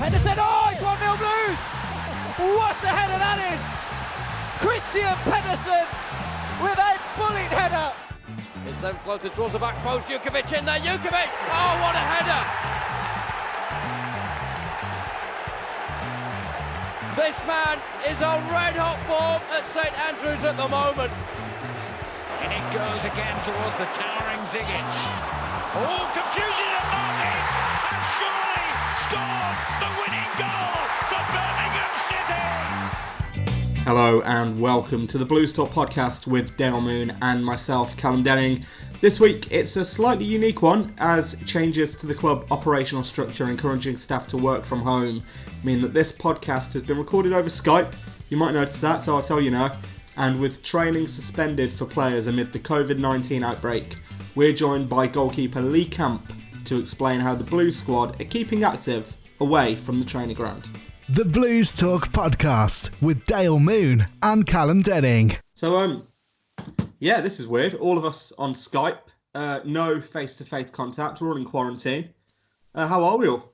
Henderson, oh, it's 1-0 Blues! What a header that is! Christian Pedersen with a bullet header. It's then floated towards the back post, Jukovic in there, Jukovic! Oh, what a header! This man is on red-hot form at St Andrews at the moment. And it goes again towards the towering Zigic. Oh, confusion at Martins has surely scored the winning goal for Birmingham City. Hello and welcome to the Blues Talk podcast with Dale Moon and myself, Callum Denning. This week it's a slightly unique one as changes to the club operational structure encouraging staff to work from home mean that this podcast has been recorded over Skype. You might notice that, so I'll tell you now. And with training suspended for players amid the COVID-19 outbreak, we're joined by goalkeeper Lee Camp to explain how the Blues squad are keeping active away from the training ground. The Blues Talk podcast with Dale Moon and Callum Denning. So, yeah, this is weird. All of us on Skype, no face-to-face contact. We're all in quarantine. How are we all?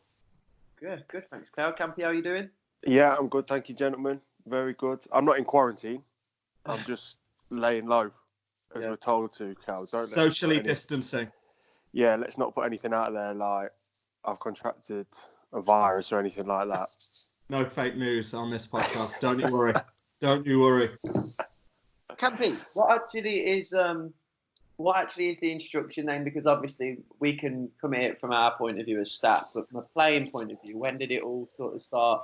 Good, thanks, Cloud. Campy, how are you doing? Yeah, I'm good, thank you, gentlemen. Very good. I'm not in quarantine. I'm just laying low, as we're told to, Cal. Socially distancing. Yeah, let's not put anything out there like I've contracted a virus or anything like that. No fake news on this podcast. Don't you worry. Don't you worry. Campy, what actually is the instruction then? Because obviously we can come at it from our point of view as staff, but from a playing point of view, when did it all sort of start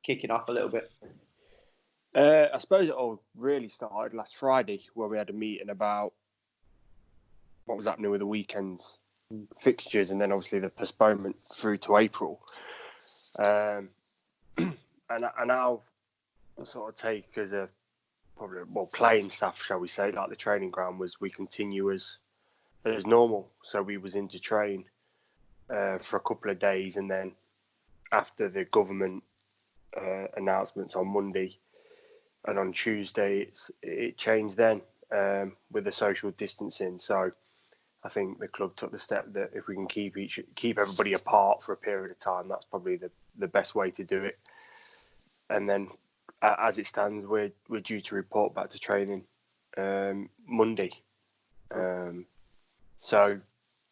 kicking off a little bit? I suppose it all really started last Friday, where we had a meeting about what was happening with the weekend's fixtures, and then obviously the postponement through to April. And our sort of take as a playing staff, shall we say, like the training ground, was we continue as normal. So we was in to train for a couple of days, and then after the government announcements on Monday and on Tuesday, it changed then with the social distancing. So I think the club took the step that if we can keep everybody apart for a period of time, that's probably the best way to do it. And then, as it stands, we're due to report back to training Monday. So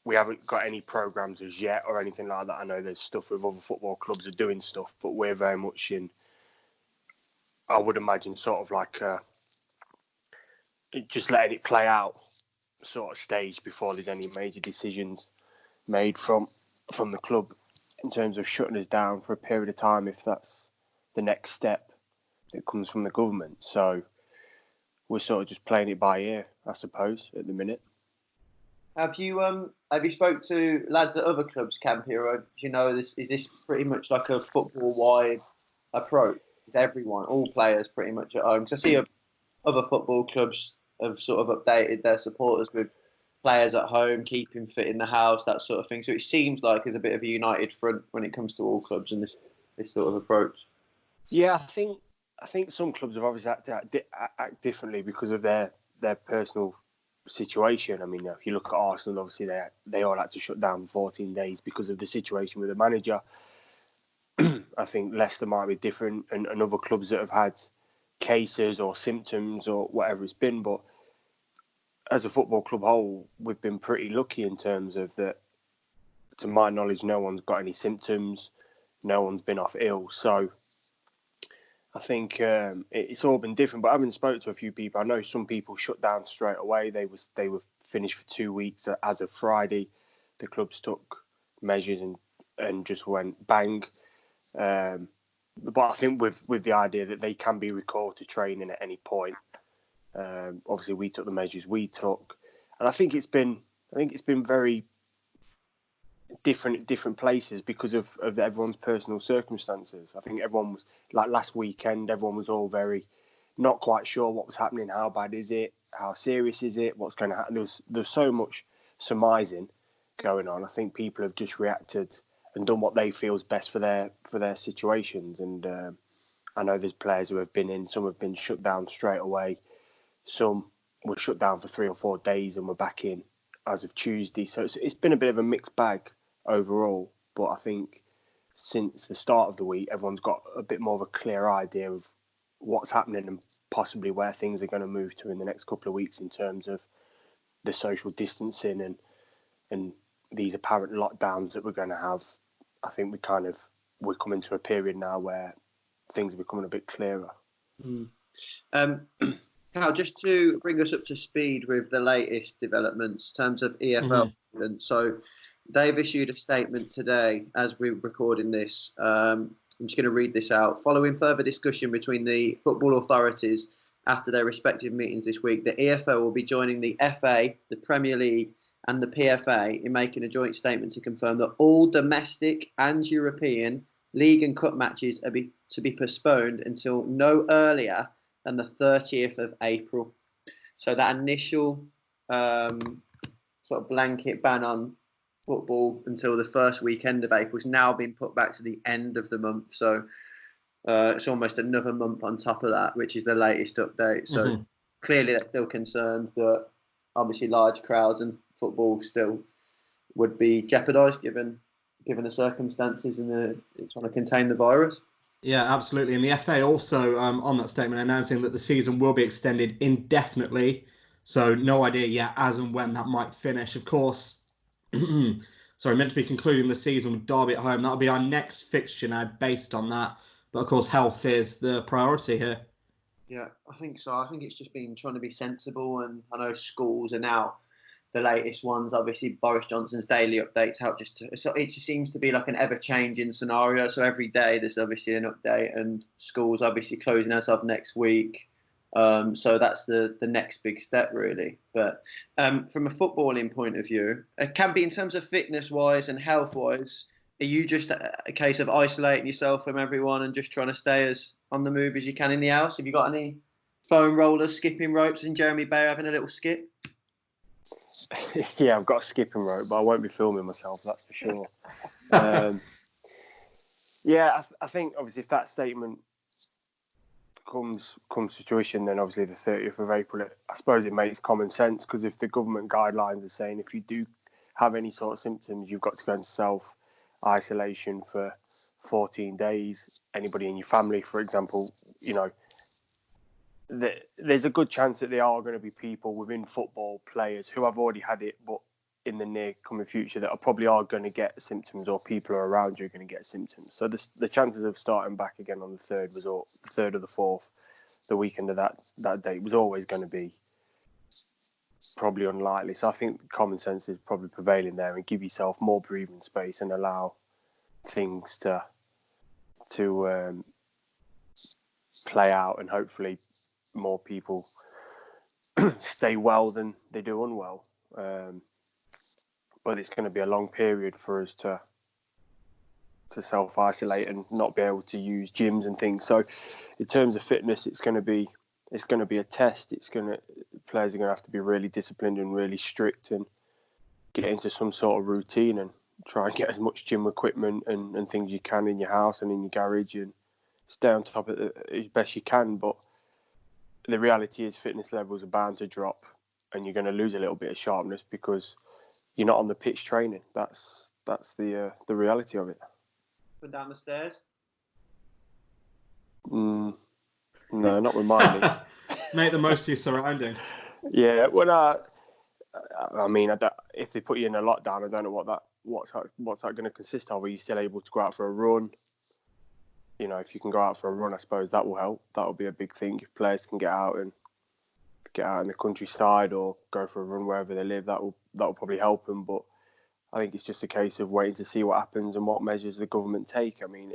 we haven't got any programs as yet or anything like that. I know there's stuff with other football clubs are doing stuff, but we're very much in, I would imagine, sort of like just letting it play out sort of stage before there's any major decisions made from the club in terms of shutting us down for a period of time, if that's the next step that comes from the government. So we're sort of just playing it by ear, I suppose, at the minute. Have you spoke to lads at other clubs, Campy, or do you know is this pretty much like a football-wide approach? Is everyone, all players, pretty much at home? Because I see other football clubs have sort of updated their supporters with players at home, keeping fit in the house, that sort of thing. So it seems like there's a bit of a united front when it comes to all clubs and this sort of approach. Yeah, I think some clubs have obviously had to act differently because of their personal situation. I mean, if you look at Arsenal, obviously they all had to shut down for 14 days because of the situation with the manager. I think Leicester might be different, and other clubs that have had cases or symptoms or whatever it's been. But as a football club whole, we've been pretty lucky in terms of that. To my knowledge, no one's got any symptoms, no one's been off ill. So I think it's all been different. But having spoke to a few people, I know some people shut down straight away. They were finished for 2 weeks as of Friday. The clubs took measures and just went bang. But I think with the idea that they can be recalled to training at any point. Obviously, we took the measures we took, and I think it's been very different at different places because of everyone's personal circumstances. I think everyone was, like last weekend, everyone was all very not quite sure what was happening. How bad is it? How serious is it? What's going to happen? There's so much surmising going on. I think people have just reacted and done what they feel is best for their situations. And I know there's players who have been in. Some have been shut down straight away. Some were shut down for 3 or 4 days and were back in as of Tuesday. So it's been a bit of a mixed bag overall. But I think since the start of the week, everyone's got a bit more of a clear idea of what's happening and possibly where things are going to move to in the next couple of weeks in terms of the social distancing and these apparent lockdowns that we're going to have. I think we're coming to a period now where things are becoming a bit clearer. Now, just to bring us up to speed with the latest developments in terms of EFL, so they've issued a statement today as we're recording this. I'm just going to read this out. Following further discussion between the football authorities after their respective meetings this week, the EFL will be joining the FA, the Premier League and the PFA in making a joint statement to confirm that all domestic and European league and cup matches are to be postponed until no earlier than the 30th of April. So that initial sort of blanket ban on football until the first weekend of April has now been put back to the end of the month. So it's almost another month on top of that, which is the latest update. So clearly they're still concerned that obviously large crowds and football still would be jeopardised given the circumstances and trying to contain the virus. Yeah, absolutely. And the FA also, on that statement, announcing that the season will be extended indefinitely. So no idea yet as and when that might finish. Of course, meant to be concluding the season with Derby at home. That'll be our next fixture now based on that. But of course, health is the priority here. Yeah, I think so. I think it's just been trying to be sensible. And I know schools are now the latest ones. Obviously, Boris Johnson's daily updates help so it just seems to be like an ever-changing scenario. So every day there's obviously an update, and schools obviously closing as of next week. So that's the next big step, really. But from a footballing point of view, it can be in terms of fitness-wise and health-wise. Are you just a case of isolating yourself from everyone and just trying to stay as on the move as you can in the house? Have you got any foam rollers, skipping ropes, and Jeremy Bayer having a little skip? Yeah, I've got a skipping rope, but I won't be filming myself, that's for sure. I think obviously if that statement comes to fruition, then obviously the 30th of April, I suppose it makes common sense, because if the government guidelines are saying if you do have any sort of symptoms, you've got to go into self-isolation for 14 days. Anybody in your family, for example, there's a good chance that there are going to be people within football, players who have already had it, but in the near coming future that probably are going to get symptoms, or people are around you are going to get symptoms. So the chances of starting back again on the 3rd or the 4th, the weekend of that date, was always going to be probably unlikely. So I think common sense is probably prevailing there, and give yourself more breathing space and allow things to play out, and hopefully more people stay well than they do unwell. But it's going to be a long period for us to self-isolate and not be able to use gyms and things. So in terms of fitness, it's going to be a test. Players are going to have to be really disciplined and really strict and get into some sort of routine and try and get as much gym equipment and things you can in your house and in your garage, and stay on top of it as best you can. But the reality is fitness levels are bound to drop, and you're going to lose a little bit of sharpness because you're not on the pitch training. That's the reality of it. Up and down the stairs? No, not with mine. Make the most of your surroundings. Yeah, well, I mean, if they put you in a lockdown, I don't know what's that going to consist of. Are you still able to go out for a run? If you can go out for a run, I suppose that will help. That will be a big thing. If players can get out in the countryside or go for a run wherever they live, that will probably help them. But I think it's just a case of waiting to see what happens and what measures the government take. I mean,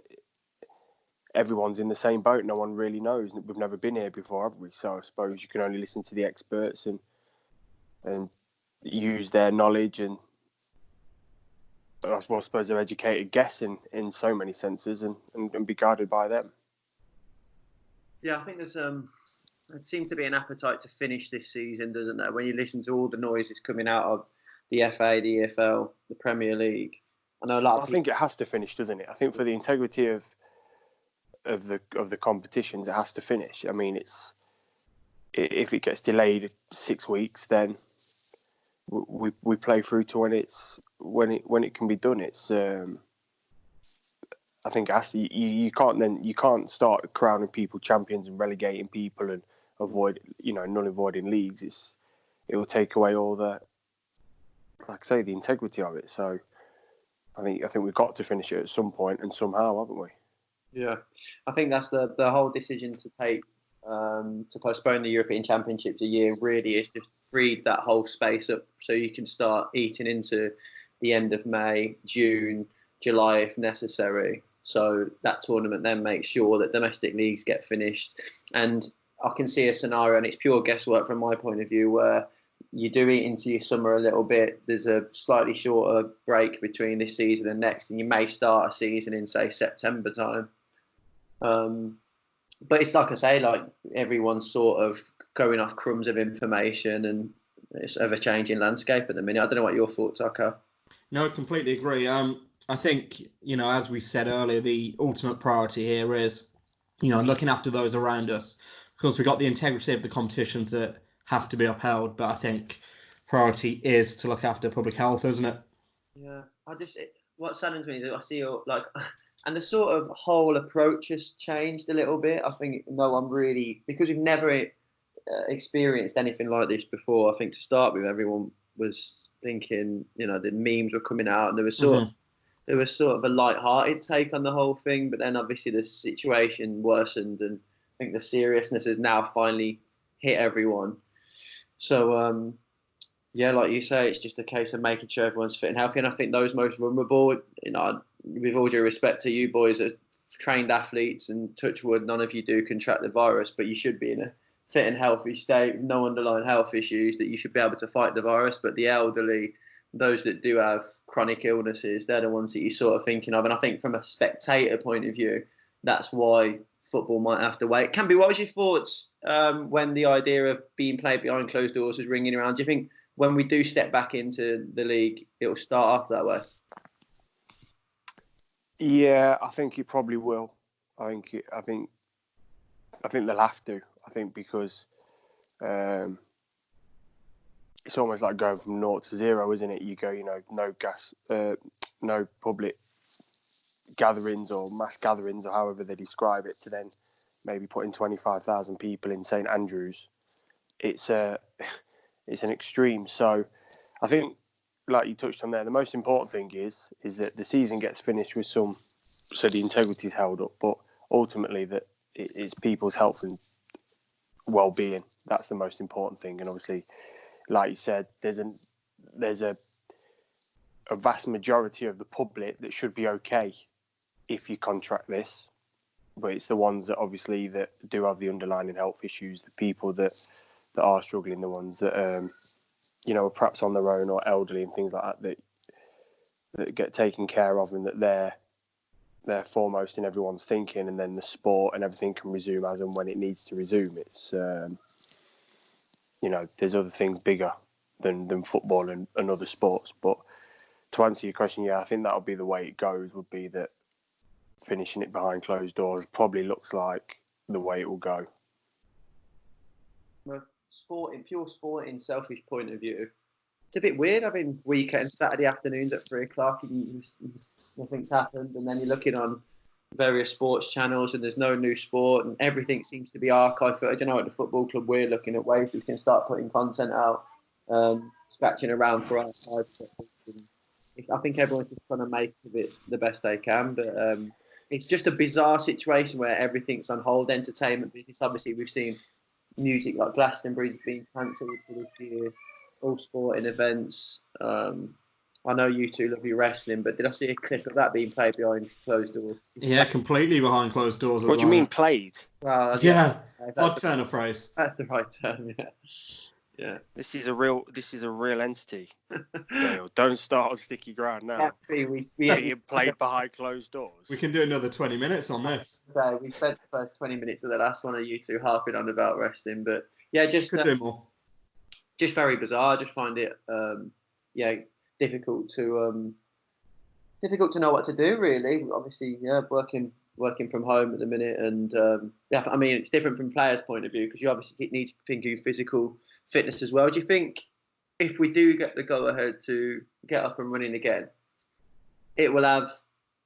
everyone's in the same boat. No one really knows. We've never been here before, have we? So I suppose you can only listen to the experts and use their knowledge, and I suppose they're educated guess in so many senses, and be guided by them. Yeah, I think there's there seems to be an appetite to finish this season, doesn't there? When you listen to all the noises coming out of the FA, the EFL, the Premier League, I know a lot. I think it has to finish, doesn't it? I think for the integrity of the competitions, it has to finish. I mean, if it gets delayed 6 weeks, then we play through to when it can be done. It's I think you can't start crowning people champions and relegating people and null avoiding leagues. It will take away all the, like I say, the integrity of it. So I think we've got to finish it at some point and somehow, haven't we? Yeah, I think that's the whole decision to take to postpone the European Championships a year. Really, is just freed that whole space up so you can start eating into the end of May, June, July if necessary. So that tournament then makes sure that domestic leagues get finished. And I can see a scenario, and it's pure guesswork from my point of view, where you do eat into your summer a little bit. There's a slightly shorter break between this season and next, and you may start a season in, say, September time. But it's like I say, like everyone's sort of going off crumbs of information, and it's ever-changing landscape at the minute. I don't know what your thoughts are, Carl. No, I completely agree. I think, as we said earlier, the ultimate priority here is, looking after those around us. Of course, we've got the integrity of the competitions that have to be upheld, but I think priority is to look after public health, isn't it? Yeah, what saddens me is I see and the sort of whole approach has changed a little bit. I think no one really, because we've never experienced anything like this before. I think to start with, everyone was thinking, the memes were coming out, and there was sort of a light-hearted take on the whole thing. But then obviously the situation worsened, and I think the seriousness has now finally hit everyone. So like you say, it's just a case of making sure everyone's fit and healthy. And I think those most vulnerable, with all due respect to you boys as trained athletes, and touch wood, none of you do contract the virus, but you should be in a fit and healthy state, no underlying health issues, that you should be able to fight the virus. But the elderly, those that do have chronic illnesses, they're the ones that you're sort of thinking of. And I think from a spectator point of view, that's why football might have to wait. Campy, what was your thoughts when the idea of being played behind closed doors was ringing around? Do you think when we do step back into the league, it'll start off that way? Yeah, I think it probably will. I think they'll have to. I think because it's almost like going from 0 to 0, isn't it? You go, no public gatherings or mass gatherings or however they describe it, to then maybe putting 25,000 people in St Andrews. It's an extreme. So I think, like you touched on there, the most important thing is that the season gets finished with so the integrity is held up, but ultimately that it's people's health and well-being. That's the most important thing. And obviously, like you said, there's a vast majority of the public that should be okay if you contract this, but it's the ones that obviously that do have the underlying health issues, the people that are struggling, the ones that are perhaps on their own or elderly and things like that get taken care of, and that they're foremost in everyone's thinking, and then the sport and everything can resume as and when it needs to resume. It's there's other things bigger than football and other sports. But to answer your question, yeah, I think that'll be the way it goes, would be that finishing it behind closed doors probably looks like the way it will go. From a pure sporting, selfish point of view, it's a bit weird having weekends, Saturday afternoons at 3 o'clock, and nothing's happened, and then you're looking on various sports channels and there's no new sport, and everything seems to be archive footage. I know at the football club we're looking at ways we can start putting content out, scratching around for archive footage. I think everyone's just trying to make of it the best they can, but it's just a bizarre situation where everything's on hold. Entertainment business, obviously we've seen music like Glastonbury's being cancelled for this year, all sporting events. I know you two love your wrestling, but did I see a clip of that being played behind closed doors? Yeah, completely behind closed doors. What do you mean played? Well, yeah, odd turn of phrase. That's the right term. Yeah. This is a real entity. Don't start on sticky ground now. We being played behind closed doors. We can do another 20 minutes on this. So we spent the first 20 minutes of the last one of you two harping on about wrestling, but yeah, just could do more. Just very bizarre. I just find it difficult to know what to do, really. Obviously, working from home at the minute, and I mean, it's different from players' point of view because you obviously need to think of physical fitness as well. Do you think if we do get the go ahead to get up and running again, it will have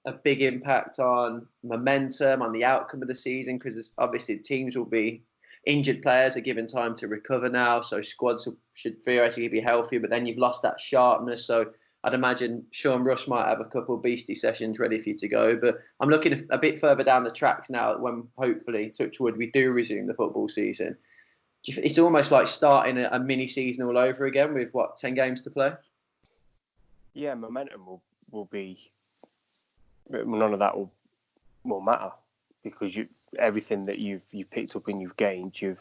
a big impact on momentum, on the outcome of the season? Because obviously teams will be injured players are given time to recover now, so squads should theoretically be healthier, but then you've lost that sharpness. So I'd imagine Sean Rush might have a couple of beastie sessions ready for you to go. But I'm looking a bit further down the tracks now when hopefully, touch wood, we do resume the football season. It's almost like starting a mini season all over again with 10 games to play? Yeah, momentum will be, none of that will matter, because everything that you've picked up and you've gained, you'd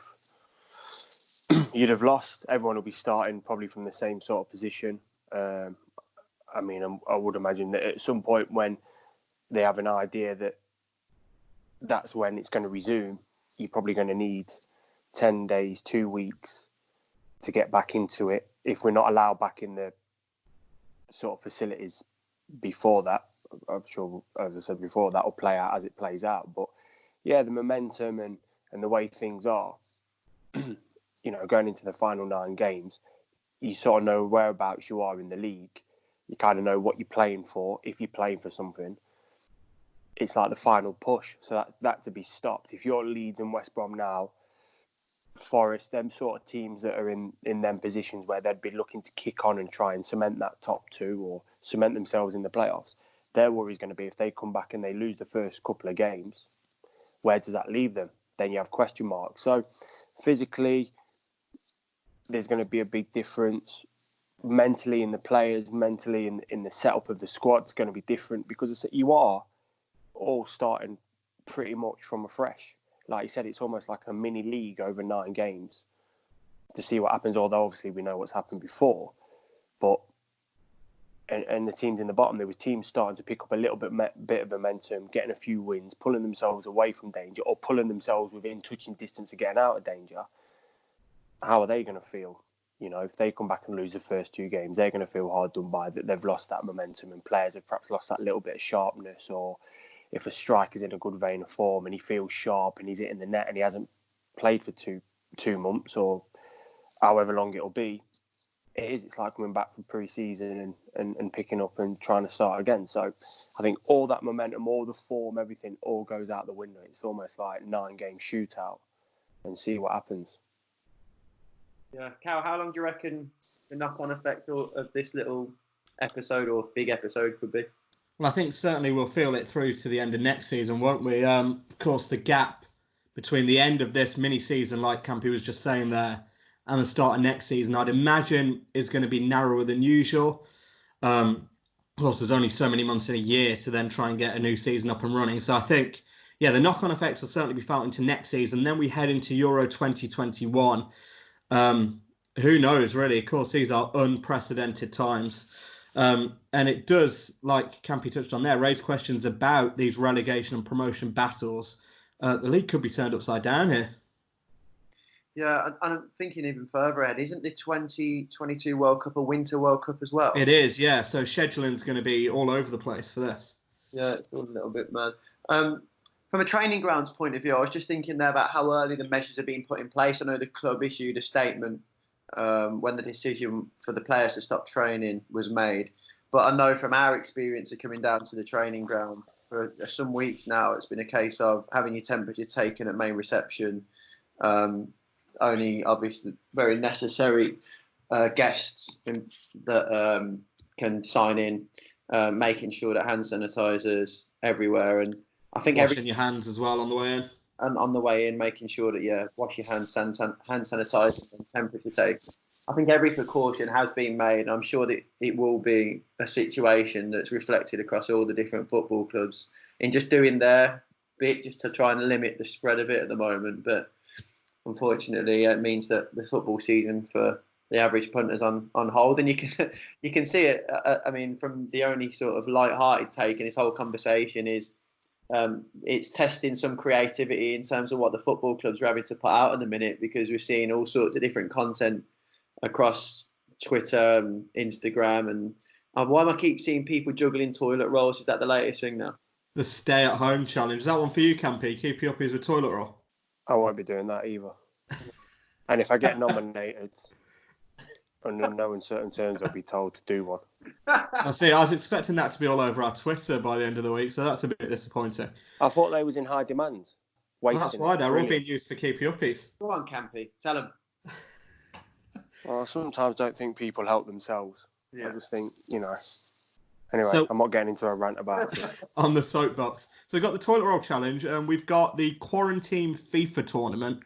have lost. Everyone will be starting probably from the same sort of position. I would imagine that at some point when they have an idea that that's when it's going to resume, you're probably going to need 10 days, 2 weeks to get back into it. If we're not allowed back in the sort of facilities before that, I'm sure, as I said before, that will play out as it plays out. But yeah, the momentum and the way things are, going into the final 9 games, you sort of know whereabouts you are in the league. You kind of know what you're playing for. If you're playing for something, it's like the final push. So that to be stopped. If you're Leeds and West Brom now, Forest, them sort of teams that are in them positions where they'd be looking to kick on and try and cement that top 2 or cement themselves in the playoffs, their worry is going to be if they come back and they lose the first couple of games, where does that leave them? Then you have question marks. So physically, there's going to be a big difference. Mentally in the players, mentally in the setup of the squad, it's going to be different, because you are all starting pretty much from afresh. Like you said, it's almost like a mini league over 9 games to see what happens, although obviously we know what's happened before. But and the teams in the bottom, there was teams starting to pick up a little bit of momentum, getting a few wins, pulling themselves away from danger, or pulling themselves within touching distance of getting out of danger. How are they going to feel? If they come back and lose the first 2 games, they're going to feel hard done by, that they've lost that momentum, and players have perhaps lost that little bit of sharpness. Or if a striker's in a good vein of form and he feels sharp and he's hitting the net and he hasn't played for two months or however long it'll be, it's like coming back from pre-season and picking up and trying to start again. So I think all that momentum, all the form, everything all goes out the window. It's almost like 9-game shootout and see what happens. Yeah, Cal, how long do you reckon the knock-on effect of this little episode or big episode could be? Well, I think certainly we'll feel it through to the end of next season, won't we? Of course, the gap between the end of this mini-season, like Campy was just saying there, and the start of next season, I'd imagine is going to be narrower than usual. Of course, there's only so many months in a year to then try and get a new season up and running. So I think, the knock-on effects will certainly be felt into next season. Then we head into Euro 2021. Who knows, really? Of course, these are unprecedented times. And it does, like Campy touched on there, raise questions about these relegation and promotion battles. The league could be turned upside down here. Yeah, and I'm thinking even further ahead. Isn't the 2022 World Cup a Winter World Cup as well? It is, yeah. So scheduling's going to be all over the place for this. Yeah, it feels a little bit mad. From a training grounds point of view, I was just thinking there about how early the measures are being put in place. I know the club issued a statement when the decision for the players to stop training was made. But I know from our experience of coming down to the training ground for some weeks now, it's been a case of having your temperature taken at main reception. Only obviously very necessary guests that can sign in, making sure that hand sanitizers everywhere, and I think washing your hands as well on the way in. And on the way in, making sure that wash your hands, hand sanitizer, and temperature take. I think every precaution has been made, and I'm sure that it will be a situation that's reflected across all the different football clubs in just doing their bit, just to try and limit the spread of it at the moment. But unfortunately, it means that the football season for the average punter's on hold, and you can see it. I mean, from the only sort of light-hearted take in this whole conversation is it's testing some creativity in terms of what the football clubs are having to put out at the minute, because we're seeing all sorts of different content across Twitter and Instagram. And why am I keep seeing people juggling toilet rolls? Is that the latest thing now? The stay-at-home challenge. Is that one for you, Campy? Keep your uppies with toilet roll? I won't be doing that either. And if I get nominated, Under no uncertain terms, I'll be told to do one. I see. I was expecting that to be all over our Twitter by the end of the week, so that's a bit disappointing. I thought they was in high demand. Well, that's why they're all being used for keepy uppies. Go on, Campy. Tell them. Well, I sometimes don't think people help themselves. Yeah. I just think, Anyway, So- I'm not getting into a rant about it. On the soapbox. So we've got the toilet roll challenge, and we've got the quarantine FIFA tournament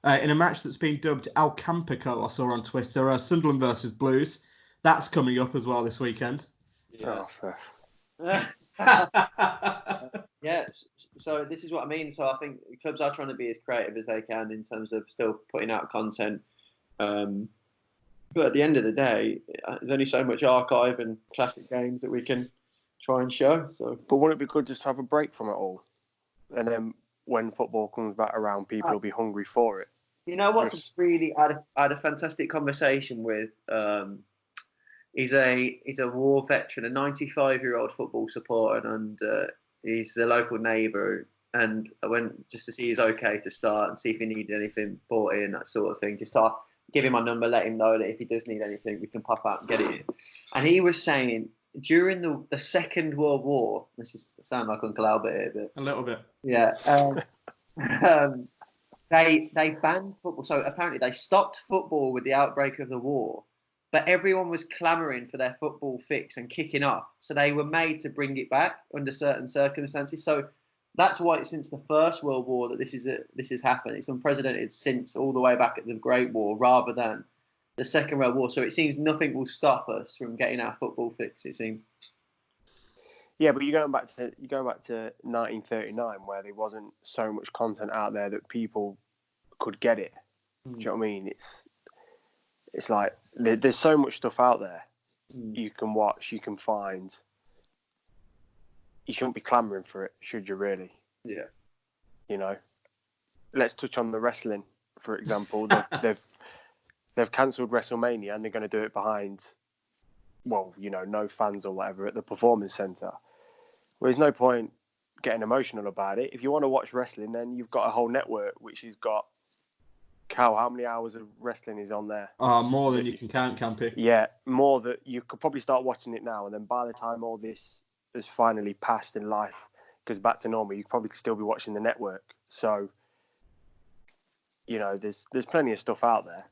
in a match that's been dubbed El Campico, I saw on Twitter, Sunderland versus Blues. That's coming up as well this weekend. Yeah. Oh, fair. Yes. So this is what I mean. So I think clubs are trying to be as creative as they can in terms of still putting out content. But at the end of the day, there's only so much archive and classic games that we can try and show. So, But wouldn't it be good just to have a break from it all? And then when football comes back around, people will be hungry for it. you know what's really? I had a fantastic conversation with. He's a war veteran, a 95-year-old football supporter, and he's a local neighbour. And I went just to see he's okay to start and see if he needed anything bought in, that sort of thing. Just to give him my number, let him know that if he does need anything, we can pop out and get it in. And he was saying during the Second World War, this is sound like Uncle Albert here, but A little bit. yeah, they banned football. So apparently they stopped football with the outbreak of the war, but everyone was clamouring for their football fix and kicking off. So they were made to bring it back under certain circumstances. So that's why since the First World War that this has happened. It's unprecedented since all the way back at the Great War, rather than the Second World War. So it seems nothing will stop us from getting our football fix. It seems. Yeah, but you're going back to 1939, where there wasn't so much content out there that people could get it. Do you know what I mean? It's like there's so much stuff out there you can watch, you can find. You shouldn't be clamouring for it, should you really? Yeah. Let's touch on the wrestling, for example. They've cancelled WrestleMania and they're going to do it behind, no fans or whatever at the Performance Centre. Well, there's no point getting emotional about it. If you want to watch wrestling, then you've got a whole network which has got, how many hours of wrestling is on there? More than you can count, Campy. Yeah, more that you could probably start watching it now, and then by the time all this has finally passed in life, goes back to normal, you could probably still be watching the network. So, there's plenty of stuff out there.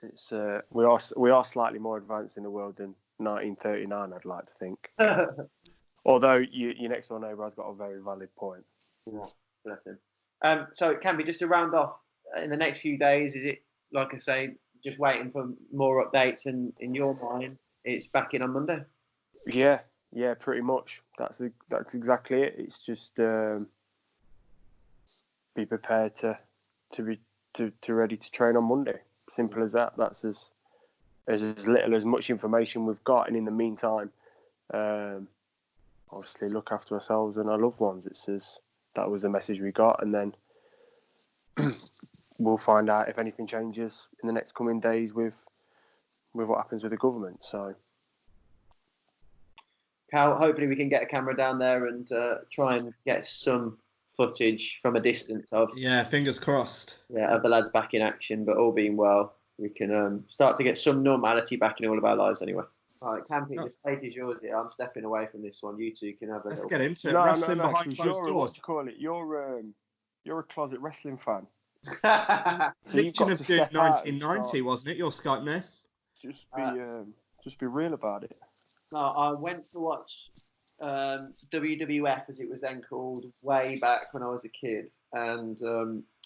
It's we are slightly more advanced in the world than 1939, I'd like to think. Although your next door neighbour has got a very valid point. Yeah, bless him. So Campy, just to round off, in the next few days, is it, like I say, just waiting for more updates, and in your mind, it's back in on Monday? Yeah, pretty much. That's exactly it. It's just be prepared to be ready to train on Monday. Simple as that. That's as little as much information we've got, and in the meantime, obviously look after ourselves and our loved ones. That was the message we got, and then we'll find out if anything changes in the next coming days with what happens with the government. So, Cal, hopefully we can get a camera down there and try and get some footage from a distance of Fingers crossed. of the lads back in action. But all being well, we can start to get some normality back in all of our lives anyway. All right, Campy, the stage is yours here. I'm stepping away from this one. You two can have a Let's little... get into it. Wrestling behind closed doors. What do you call it? You're a closet wrestling fan. So Legion of Dude 1990, wasn't it? Your Skype name? Just be real about it. No, I went to watch WWF, as it was then called, way back when I was a kid, and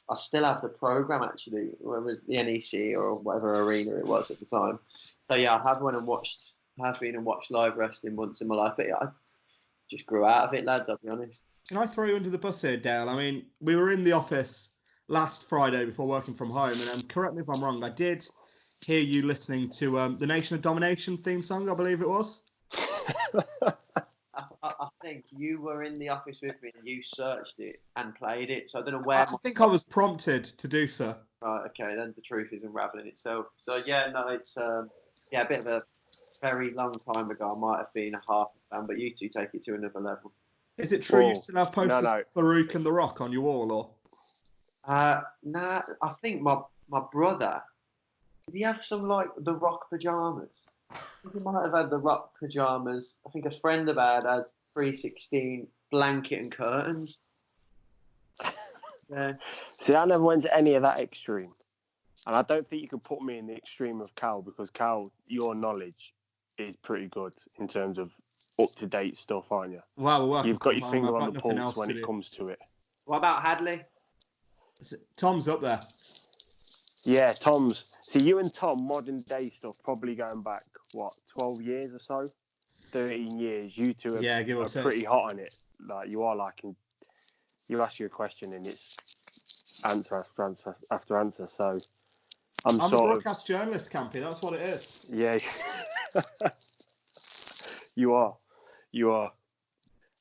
I still have the program actually. Whether it was the NEC or whatever arena it was at the time. So yeah, I have been and watched live wrestling once in my life, but I just grew out of it, lads. I'll be honest. Can I throw you under the bus here, Dale? I mean, we were in the office last Friday before working from home, and correct me if I'm wrong, I did hear you listening to the Nation of Domination theme song, I believe it was. I think you were in the office with me and you searched it and played it, so I don't know where... I think I was prompted to do so. Right, okay, then the truth is unravelling itself. So yeah, no, it's a bit of a very long time ago. I might have been a half fan, but you two take it to another level. Is it true you still have posters of Farouk and The Rock on your wall, or...? Nah, I think my brother Did he have some like the Rock pajamas? I think he might have had the Rock pajamas. I think a friend of ours has 316 blanket and curtains. Yeah. See, I never went to any of that extreme. And I don't think you could put me in the extreme of Cal, because Cal, your knowledge is pretty good in terms of up-to-date stuff, aren't you? Well, you've got your finger on the pulse when it comes to it. What about Hadley? Tom's up there. Yeah, Tom's. See, you and Tom, modern day stuff, probably going back, 12 years or so? 13 years. You two are pretty hot on it. Like, you are liking... You ask you a question and it's answer after answer. So I'm a broadcast journalist, Campy. That's what it is. Yeah. You are.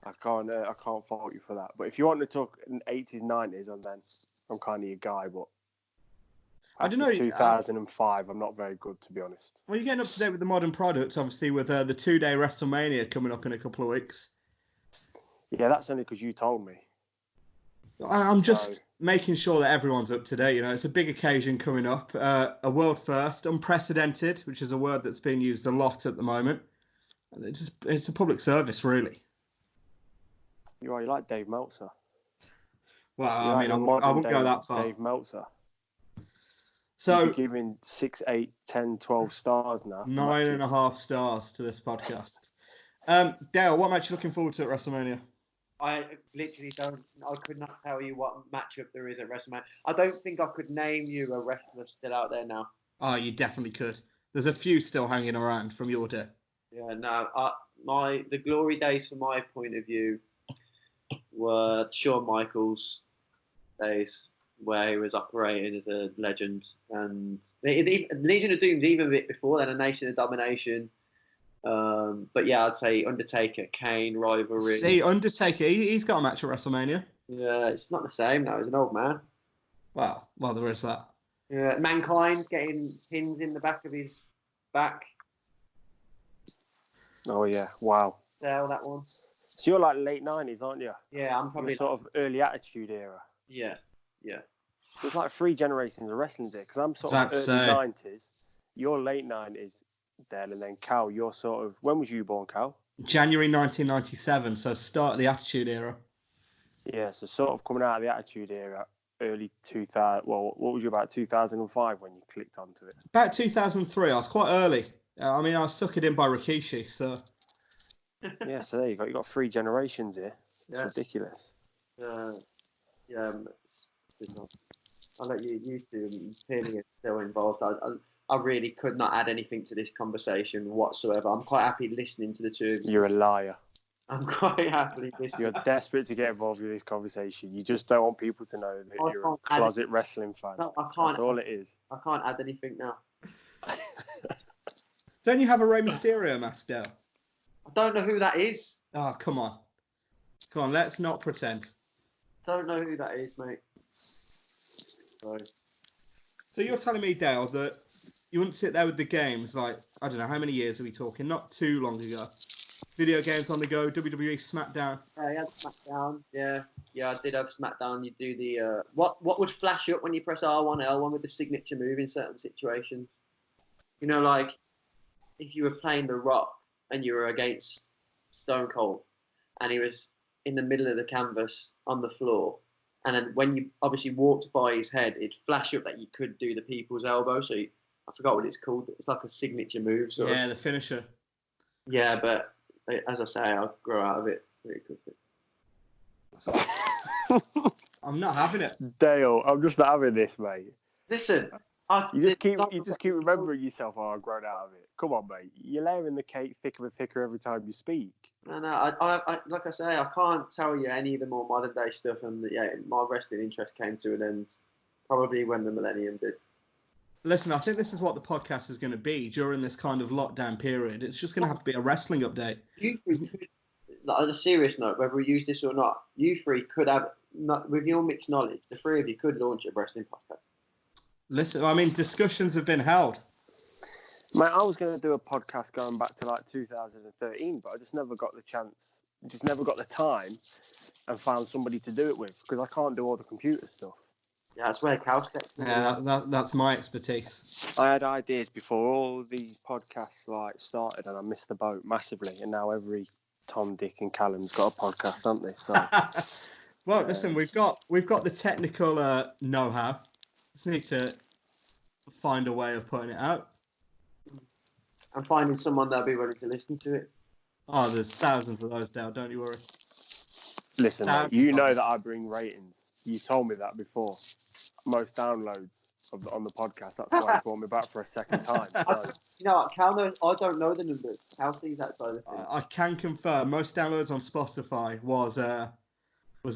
I can't fault you for that. But if you want to talk in 80s, 90s, and then I'm kind of your guy. But I don't know. 2005, I'm not very good, to be honest. Well, you're getting up to date with the modern products, obviously, with the 2-day WrestleMania coming up in a couple of weeks. Yeah, that's only because you told me. I'm just making sure that everyone's up to date. You know, it's a big occasion coming up. A world first, unprecedented, which is a word that's being used a lot at the moment. It's a public service, really. You like Dave Meltzer. Well, I mean, I wouldn't go that far. Dave Meltzer. So you're giving 6, 8, 10, 12 stars now. 9.5 stars to this podcast. Dale, what match are you looking forward to at WrestleMania? I literally don't. I could not tell you what matchup there is at WrestleMania. I don't think I could name you a wrestler still out there now. Oh, you definitely could. There's a few still hanging around from your day. Yeah, no. The glory days, from my point of view, were Shawn Michaels days, where he was operating as a legend, and Legion of Doom's even a bit before then, a Nation of Domination. But yeah, I'd say Undertaker, Kane rivalry. See, Undertaker, he's got a match at WrestleMania. Yeah, it's not the same now. He's an old man. Well, there is that. Yeah, Mankind getting pins in the back of his back. Oh yeah, wow. That one. So you're like late 90s, aren't you? Yeah, I'm probably sort of early Attitude Era. Yeah. There's like 3 generations of wrestling there, because I'm sort of early 90s. You're late 90s. Then, and then Cal, you're sort of... When was you born, Cal? January 1997, so start of the Attitude Era. Yeah, so sort of coming out of the Attitude Era, early 2000... Well, what was you, about 2005 when you clicked onto it? About 2003, I was quite early. I mean, I was suckered in by Rikishi, so... Yeah, so there you go. You got 3 generations here. It's ridiculous. Yeah, I'll let you two clearly are still involved. I really could not add anything to this conversation whatsoever. I'm quite happy listening to the two of you. You're a liar. I'm quite happily listening. You're desperate to get involved with this conversation. You just don't want people to know that you're a closet wrestling fan. No, I can't. That's all it is. I can't add anything now. Don't you have a Rey Mysterio mask, Dale? I don't know who that is. Oh, come on. Come on, let's not pretend. Don't know who that is, mate. Sorry. So you're telling me, Dale, that you wouldn't sit there with the games, like, I don't know, how many years are we talking? Not too long ago. Video games on the go, WWE SmackDown. Yeah, you had SmackDown. Yeah, I did have SmackDown. You do the what would flash up when you press R1, L1 with the signature move in certain situations? You know, like if you were playing The Rock and you were against Stone Cold, and he was in the middle of the canvas on the floor, and then when you obviously walked by his head, it'd flash up that you could do the people's elbow. So I forgot what it's called. It's like a signature move. Yeah, the finisher. Yeah, but as I say, I'll grow out of it pretty quickly. I'm not having it. Dale, I'm just not having this, mate. Listen. You just keep remembering yourself, I've grown out of it. Come on, mate. You're layering the cake thicker and thicker every time you speak. No, I like I say, I can't tell you any of the more modern day stuff, and my wrestling interest came to an end probably when the millennium did. Listen, I think this is what the podcast is going to be during this kind of lockdown period. It's just going to have to be a wrestling update. You three, on a serious note, whether we use this or not, you three could have, with your mixed knowledge, the three of you could launch a wrestling podcast. Listen, I mean, discussions have been held. Mate, I was going to do a podcast going back to like 2013, but I just never got the chance, just never got the time and found somebody to do it with, because I can't do all the computer stuff. Yeah, that's where Cal steps in. Yeah, that's my expertise. I had ideas before all these podcasts started, and I missed the boat massively. And now every Tom, Dick, and Callum's got a podcast, haven't they? So, well, listen, we've got the technical know-how. Just need to find a way of putting it out. And finding someone that'll be ready to listen to it. Oh, there's thousands of those, Dale. Don't you worry. listen, mate, you know that I bring ratings. You told me that before. Most downloads on the podcast. That's why you brought me back for a second time. So. You know what, Cal knows, I don't know the numbers. Cal sees that side of things. I can confirm most downloads on Spotify was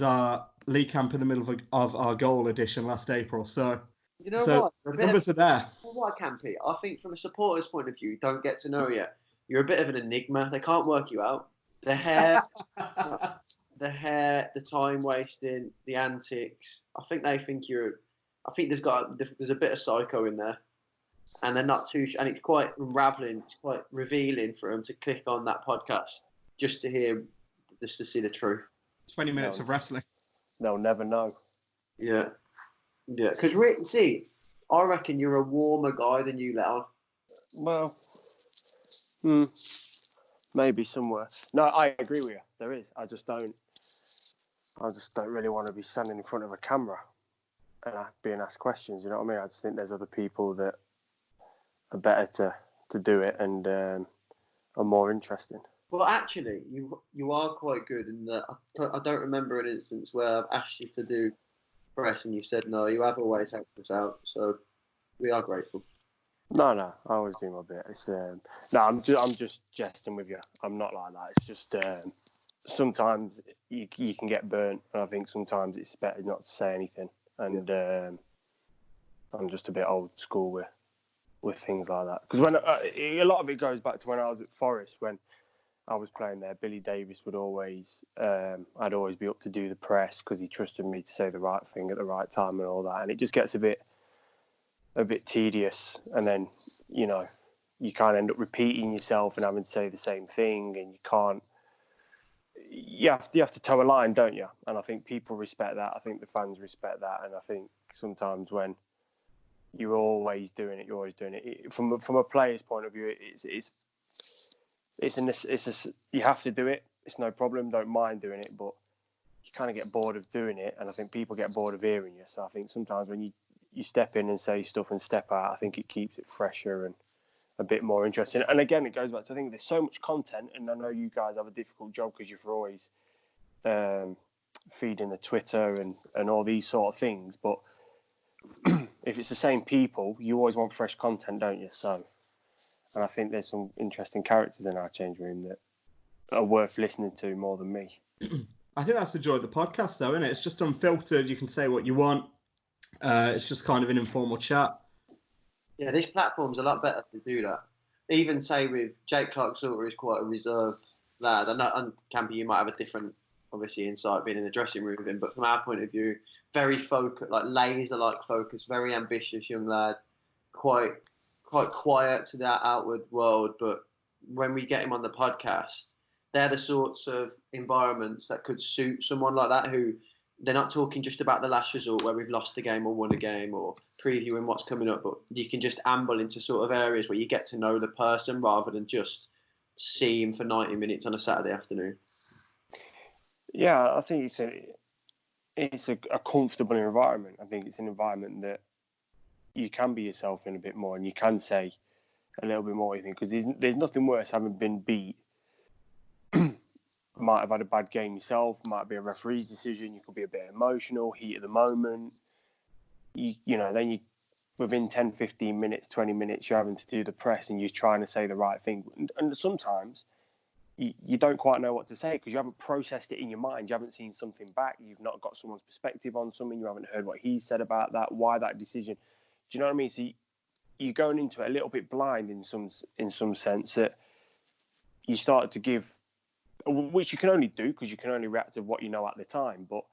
our League Camp in the middle of our goal edition last April. So you know what? The numbers are there. You know what, Campy? I think from a supporter's point of view, you don't get to know you. You're a bit of an enigma. They can't work you out. The hair, the time wasting, the antics. I think they think you're. I think there's a bit of psycho in there, and they're not too. And it's quite unraveling. It's quite revealing for them to click on that podcast just to see the truth. 20 minutes of wrestling. They'll never know. Yeah. Because see, I reckon you're a warmer guy than you let on. Well, maybe somewhere. No, I agree with you. There is. I just don't really want to be standing in front of a camera and being asked questions. You know what I mean? I just think there's other people that are better to do it and are more interesting. Well, actually, you are quite good in that. I don't remember an instance where I've asked you to do press and you said no. You have always helped us out, so we are grateful. No, I always do my bit. It's I'm just jesting with you. I'm not like that. It's just sometimes you can get burnt, and I think sometimes it's better not to say anything. And I'm just a bit old school with things like that. Because when a lot of it goes back to when I was at Forest, when I was playing there. Billy Davis would always, I'd always be up to do the press because he trusted me to say the right thing at the right time and all that. And it just gets a bit tedious. And then, you kind of end up repeating yourself and having to say the same thing. And you have to toe a line, don't you? And I think people respect that. I think the fans respect that. And I think sometimes when you're always doing it, from a player's point of view, you have to do it. It's no problem. Don't mind doing it, but you kind of get bored of doing it, and I think people get bored of hearing you. So I think sometimes when you step in and say stuff and step out, I think it keeps it fresher and a bit more interesting. And again, it goes back to I think there's so much content, and I know you guys have a difficult job because you're always feeding the Twitter and all these sort of things. But if it's the same people, you always want fresh content, don't you? So. And I think there's some interesting characters in our change room that are worth listening to more than me. I think that's the joy of the podcast, though, isn't it? It's just unfiltered. You can say what you want. It's just kind of an informal chat. Yeah, this platform's a lot better to do that. Even say with Jake Clark-Salter is quite a reserved lad. And Campy, you might have a different, obviously, insight being in the dressing room with him. But from our point of view, very focused, like laser-like focus, very ambitious young lad, quite quiet to that outward world, but when we get him on the podcast, they're the sorts of environments that could suit someone like that, who they're not talking just about the last result where we've lost a game or won a game or previewing what's coming up, but you can just amble into sort of areas where you get to know the person rather than just see him for 90 minutes on a Saturday afternoon. Yeah, I think it's a comfortable environment. I think it's an environment that you can be yourself in a bit more, and you can say a little bit more what you think, because there's nothing worse having been beat. Might have had a bad game yourself, might be a referee's decision, you could be a bit emotional, heat of the moment. Then you within 10, 15 minutes, 20 minutes, you're having to do the press and you're trying to say the right thing. And sometimes you don't quite know what to say because you haven't processed it in your mind. You haven't seen something back. You've not got someone's perspective on something. You haven't heard what he said about that, why that decision. Do you know what I mean? So you're going into it a little bit blind in some sense that you started to give, which you can only do because you can only react to what you know at the time. But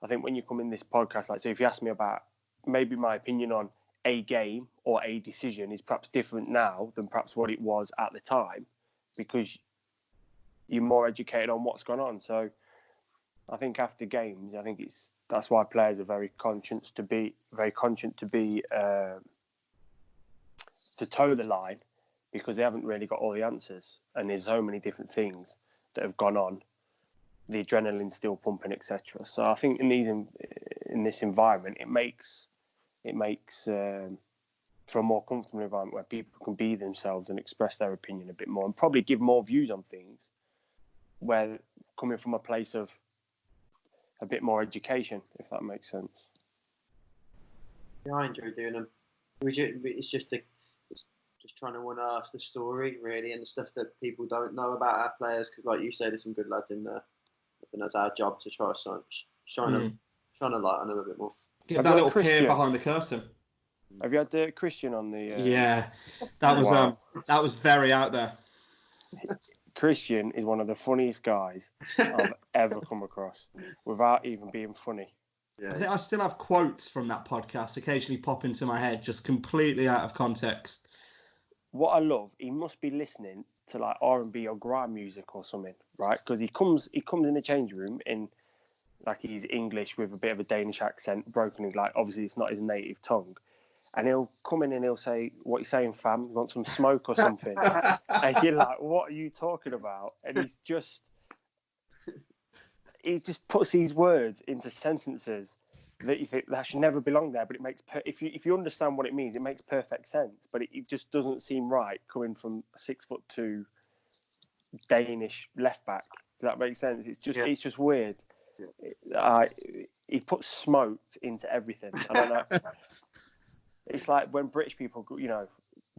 I think when you come in this podcast, like, so if you ask me about maybe my opinion on a game or a decision is perhaps different now than perhaps what it was at the time because you're more educated on what's gone on. So I think after games, I think That's why players are very conscious to toe the line, because they haven't really got all the answers, and there's so many different things that have gone on. The adrenaline's still pumping, etc. So I think in this environment, it makes for a more comfortable environment where people can be themselves and express their opinion a bit more, and probably give more views on things, where coming from a place of a bit more education, if that makes sense. Yeah, I enjoy doing them. It's just trying to unearth the story, really, and the stuff that people don't know about our players. Because, like you say, there's some good lads in there, and that's our job to try to shine a light on them a bit more. Get that little peer behind the curtain. Have you had Christian on the? Yeah, that was that was very out there. Christian is one of the funniest guys I've ever come across, without even being funny. Yeah. I think I still have quotes from that podcast occasionally pop into my head, just completely out of context. What I love, he must be listening to like R&B or grime music or something, right? Because he comes in the changing room in like he's English with a bit of a Danish accent, broken, like obviously it's not his native tongue. And he'll come in and he'll say, "What you saying, fam? You want some smoke or something?" And you're like, "What are you talking about?" And he just puts these words into sentences that you think that should never belong there. But it makes if you understand what it means, it makes perfect sense. But it just doesn't seem right coming from a 6'2" Danish left back. Does that make sense? It's just weird. Yeah. He puts smoked into everything. I don't know. It's like when British people,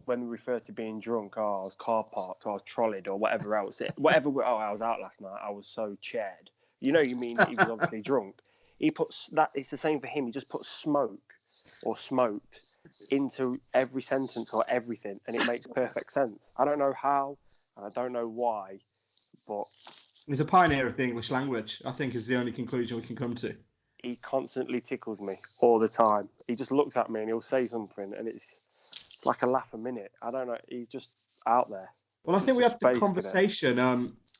when we refer to being drunk, I was car parked, or I was trolleyed, or whatever else. I was out last night. I was so chaired. You mean he was obviously drunk. He puts that. It's the same for him. He just puts smoke or smoked into every sentence or everything, and it makes perfect sense. I don't know how, and I don't know why, but he's a pioneer of the English language, I think, is the only conclusion we can come to. He constantly tickles me all the time. He just looks at me and he'll say something, and it's like a laugh a minute. I don't know. He's just out there. Well, I think we had the conversation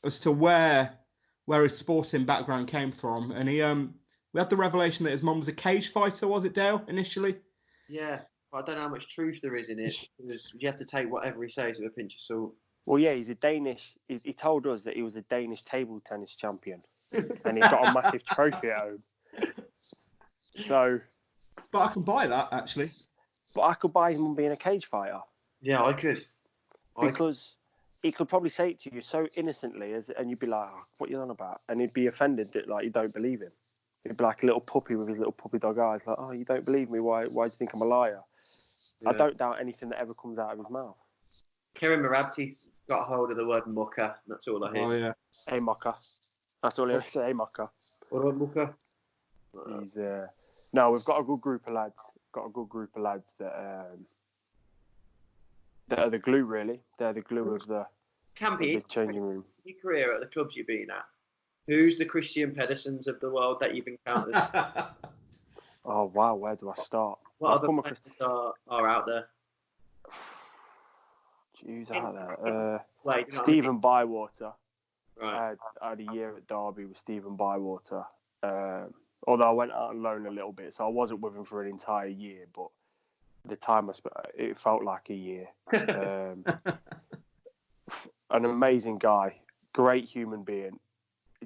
as to where his sporting background came from, and we had the revelation that his mum was a cage fighter. Was it, Dale, initially? Yeah, but I don't know how much truth there is in it, because you have to take whatever he says with a pinch of salt. Well, yeah, he's a Danish. He told us that he was a Danish table tennis champion, and he's got a massive trophy at home. So, but I can buy that, actually. But I could buy him being a cage fighter. Yeah, I could. Because he could probably say it to you so innocently, and you'd be like, "Oh, what are you on about?" And he'd be offended that like you don't believe him. He'd be like a little puppy with his little puppy dog eyes, like, "Oh, you don't believe me? Why do you think I'm a liar?" Yeah. I don't doubt anything that ever comes out of his mouth. Kieran Marabti got hold of the word mucker. That's all I hear. Oh yeah. Hey mucker. That's all he ever say. Hey mucker. What about mucker? He's no, we've got a good group of lads. That are the glue, really. They're the glue of the Campy, changing room. Your career at the clubs you've been at, who's the Christian Pedersens of the world that you've encountered? Oh wow, where do I start? What other players are out there? Who's out there? Wait, Stephen Bywater. Right. I had a year at Derby with Stephen Bywater. Although I went out on loan a little bit, so I wasn't with him for an entire year, but the time I spent, it felt like a year. An amazing guy, great human being,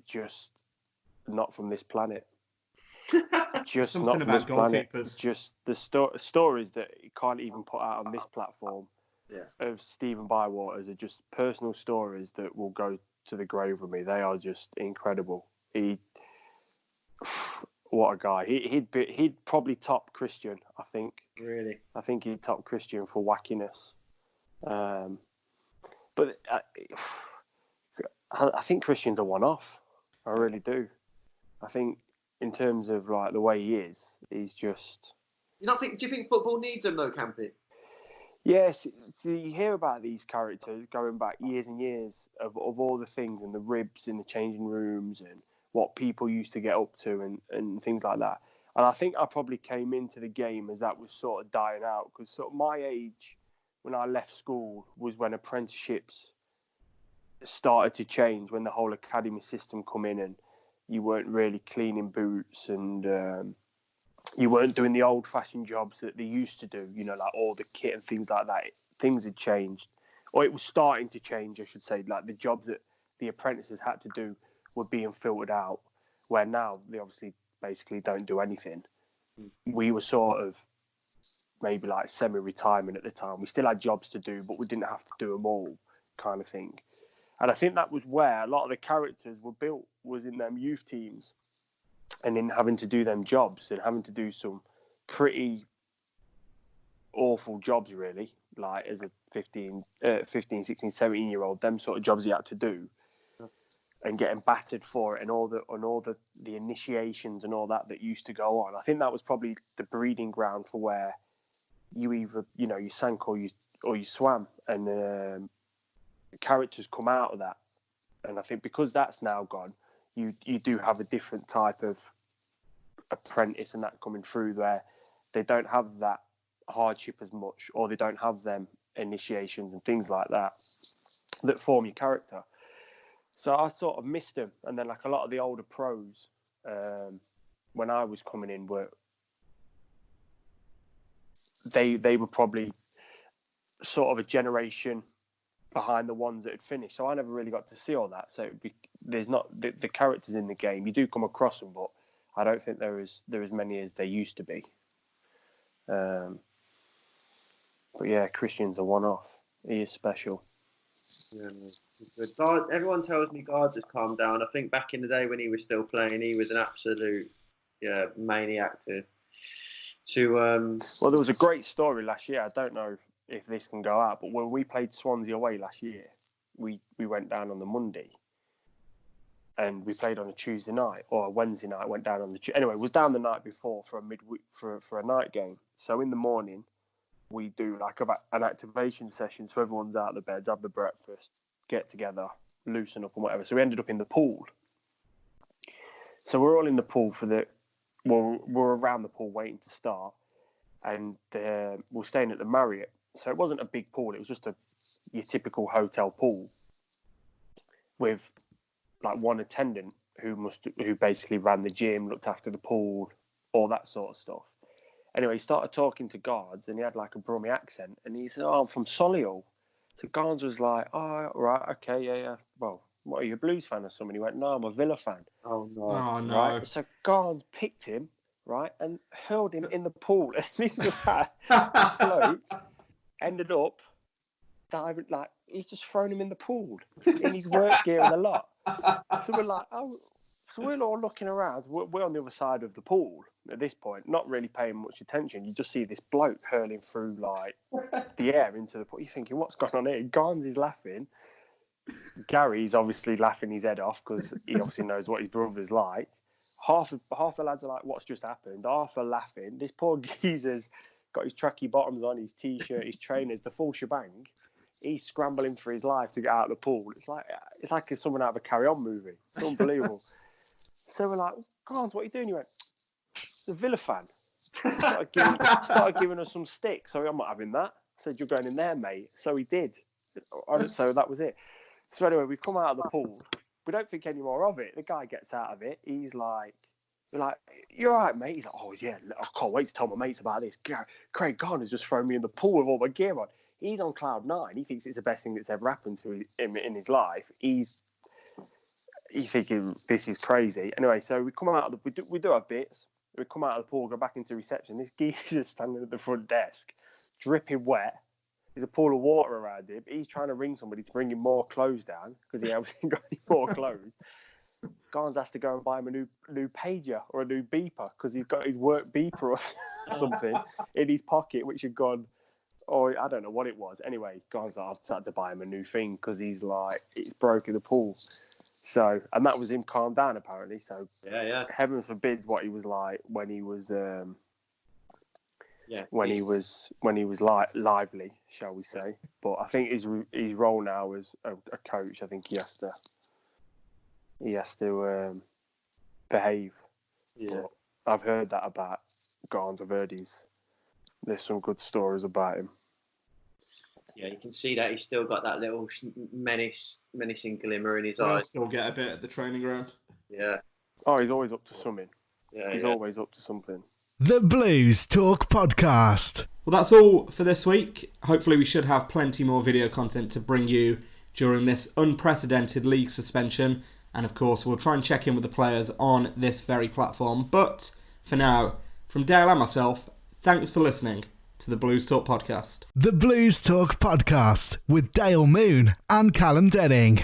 just not from this planet. Just something not from this planet. Goalkeepers. Just the stories that you can't even put out on this platform of Stephen Bywater are just personal stories that will go to the grave with me. They are just incredible. What a guy! He'd probably top Christian. I think. Really? I think he'd top Christian for wackiness. But I think Christian's a one-off. I really do. I think in terms of like the way he is, he's just. Do you think football needs him though, Campy? Yes. So you hear about these characters going back years and years of all the things and the ribs in the changing rooms and what people used to get up to and things like that. And I think I probably came into the game as that was sort of dying out, because sort of my age when I left school was when apprenticeships started to change, when the whole academy system come in and you weren't really cleaning boots, and you weren't doing the old-fashioned jobs that they used to do, you know, like all the kit and things like that. Things had changed, or it was starting to change, I should say. Like the jobs that the apprentices had to do were being filtered out, where now they obviously basically don't do anything. We were sort of maybe like semi-retirement at the time. We still had jobs to do, but we didn't have to do them all, kind of thing. And I think that was where a lot of the characters were built, was in them youth teams, and in having to do them jobs and having to do some pretty awful jobs, really, like as a 15, 16, 17-year-old, them sort of jobs he had to do, and getting battered for it, and all the initiations and all that used to go on. I think that was probably the breeding ground for where you either, you know, you sank or you swam, and characters come out of that. And I think because that's now gone, you do have a different type of apprentice and that coming through, where they don't have that hardship as much, or they don't have them initiations and things like that form your character. So I sort of missed them. And then like a lot of the older pros, when I was coming in, were they were probably sort of a generation behind the ones that had finished. So I never really got to see all that. So there's not the characters in the game. You do come across them, but I don't think there is as many as there used to be. But yeah, Christian's a one-off. He is special. Yeah, good. God, everyone tells me God has calmed down. I think back in the day when he was still playing, he was an absolute maniac to. Well, there was a great story last year. I don't know if this can go out, but when we played Swansea away last year, we went down on the Monday, and we played on a Tuesday night or a Wednesday night. Went down on the anyway. It was down the night before for a midweek for a night game. So in the morning, we do like an activation session, so everyone's out of the beds, have the breakfast, get together, loosen up and whatever. So we ended up in the pool. So we're all in the pool we're around the pool waiting to start, and we're staying at the Marriott. So it wasn't a big pool; it was just your typical hotel pool with like one attendant who basically ran the gym, looked after the pool, all that sort of stuff. Anyway, he started talking to guards, and he had like a Brummie accent, and he said, "Oh, I'm from Solihull." So guards was like, "Oh, right, okay, yeah. Well, what, are you a Blues fan or something?" He went, "No, I'm a Villa fan." Oh no! Oh no! Right. So guards picked him, right, and hurled him in the pool. And this bloke ended up diving, like he's just thrown him in the pool in his work gear and a lot. So we're like, oh. So we're all looking around. We're on the other side of the pool at this point, not really paying much attention. You just see this bloke hurling through like the air into the pool. You're thinking, what's going on here? Garns is laughing. Gary's obviously laughing his head off because he obviously knows what his brother's like. Half the lads are like, what's just happened? Half are laughing. This poor geezer's got his tracky bottoms on, his t-shirt, his trainers, the full shebang. He's scrambling for his life to get out of the pool. It's like someone out of a Carry On movie. It's unbelievable. So we're like, Garns, what are you doing? He went, the Villa fan. Started giving us some sticks. So I'm not having that. I said, you're going in there, mate. So he did. So that was it. So anyway, we come out of the pool. We don't think any more of it. The guy gets out of it. He's like, we're like, you're all right, mate. He's like, oh, yeah, I can't wait to tell my mates about this. Craig Garner's just thrown me in the pool with all my gear on. He's on cloud nine. He thinks it's the best thing that's ever happened to him in his life. He's thinking this is crazy. Anyway, so we come out of we do our bits. We come out of the pool, go back into reception. This geezer's standing at the front desk, dripping wet. There's a pool of water around him. He's trying to ring somebody to bring him more clothes down because he hasn't got any more clothes. Garns has to go and buy him a new pager or a new beeper because he's got his work beeper or something in his pocket, which had gone, or I don't know what it was. Anyway, Garns had to buy him a new thing because he's like, it's broken the pool. So, and that was him calmed down apparently. So, yeah. Heaven forbid what he was like when he was, when he was lively, shall we say? But I think his role now as a coach, I think he has to behave. Yeah, but I've heard that about Garns. I've heard there's some good stories about him. Yeah, you can see that he's still got that little menacing glimmer in his I'll eyes. still get a bit at the training ground. Yeah, Oh, he's always up to something. Yeah, He's always up to something. The Blues Talk Podcast. Well, that's all for this week. Hopefully we should have plenty more video content to bring you during this unprecedented league suspension. And of course, we'll try and check in with the players on this very platform. But for now, from Dale and myself, thanks for listening to the Blues Talk Podcast. The Blues Talk Podcast with Dale Moon and Callum Denning.